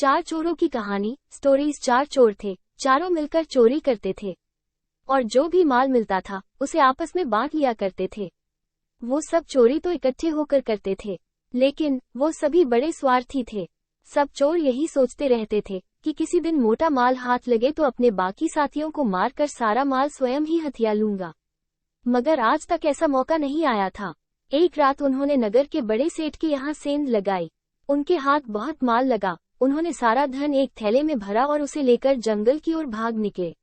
चार चोरों की कहानी। स्टोरीज। चार चोर थे, चारों मिलकर चोरी करते थे और जो भी माल मिलता था उसे आपस में बांट लिया करते थे। वो सब चोरी तो इकट्ठे होकर करते थे, लेकिन वो सभी बड़े स्वार्थी थे। सब चोर यही सोचते रहते थे कि किसी दिन मोटा माल हाथ लगे तो अपने बाकी साथियों को मारकर सारा माल स्वयं ही हथिया लूंगा। मगर आज तक ऐसा मौका नहीं आया था। एक रात उन्होंने नगर के बड़े सेठ के यहाँ सेंध लगाई। उनके हाथ बहुत माल लगा। उन्होंने सारा धन एक थैले में भरा और उसे लेकर जंगल की ओर भाग निकले।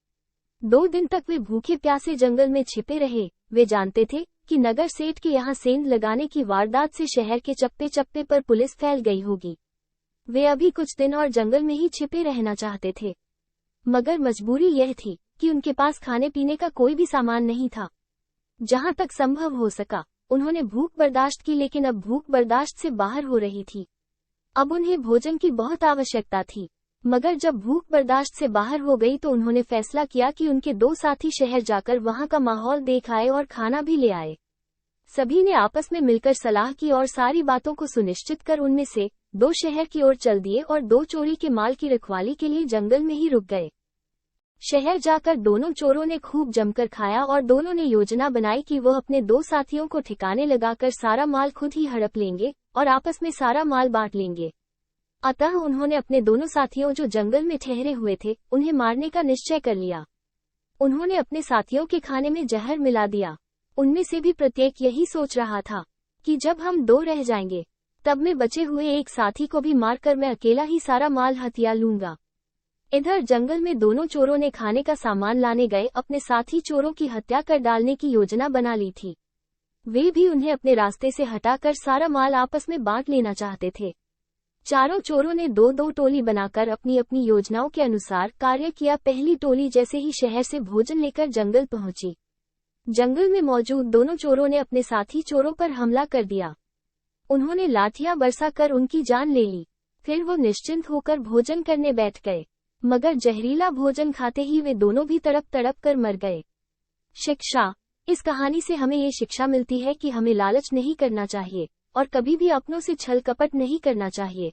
2 दिन तक वे भूखे प्यासे जंगल में छिपे रहे। वे जानते थे कि नगर सेठ के यहाँ सेंध लगाने की वारदात से शहर के चप्पे चप्पे पर पुलिस फैल गई होगी। वे अभी कुछ दिन और जंगल में ही छिपे रहना चाहते थे, मगर मजबूरी यह थी कि उनके पास खाने पीने का कोई भी सामान नहीं था। जहाँ तक संभव हो सका उन्होंने भूख बर्दाश्त की, लेकिन अब भूख बर्दाश्त से बाहर हो रही थी। अब उन्हें भोजन की बहुत आवश्यकता थी, मगर जब भूख बर्दाश्त से बाहर हो गई तो उन्होंने फैसला किया कि उनके 2 साथी शहर जाकर वहां का माहौल देख आए और खाना भी ले आए। सभी ने आपस में मिलकर सलाह की और सारी बातों को सुनिश्चित कर उनमें से 2 शहर की ओर चल दिए और 2 चोरी के माल की रखवाली के लिए जंगल में ही रुक गए। शहर जाकर दोनों चोरों ने खूब जमकर खाया और दोनों ने योजना बनाई कि वह अपने 2 साथियों को ठिकाने लगाकर सारा माल खुद ही हड़प लेंगे और आपस में सारा माल बांट लेंगे। अतः उन्होंने अपने दोनों साथियों जो जंगल में ठहरे हुए थे उन्हें मारने का निश्चय कर लिया। उन्होंने अपने साथियों के खाने में जहर मिला दिया। उनमें से भी प्रत्येक यही सोच रहा था कि जब हम 2 रह जाएंगे तब मैं बचे हुए एक साथी को भी मारकर मैं अकेला ही सारा माल हथिया लूंगा। इधर जंगल में दोनों चोरों ने खाने का सामान लाने गए अपने साथी चोरों की हत्या कर डालने की योजना बना ली थी। वे भी उन्हें अपने रास्ते से हटाकर सारा माल आपस में बांट लेना चाहते थे। चारों चोरों ने 2-2 टोली बनाकर अपनी अपनी योजनाओं के अनुसार कार्य किया। पहली टोली जैसे ही शहर से भोजन लेकर जंगल पहुंची, जंगल में मौजूद दोनों चोरों ने अपने साथी चोरों पर हमला कर दिया। उन्होंने लाठियां बरसाकर उनकी जान ले ली। फिर वो निश्चिंत होकर भोजन करने बैठ गए, मगर जहरीला भोजन खाते ही वे दोनों भी तड़प तड़प कर मर गए। शिक्षा। इस कहानी से हमें ये शिक्षा मिलती है कि हमें लालच नहीं करना चाहिए और कभी भी अपनों से छल कपट नहीं करना चाहिए।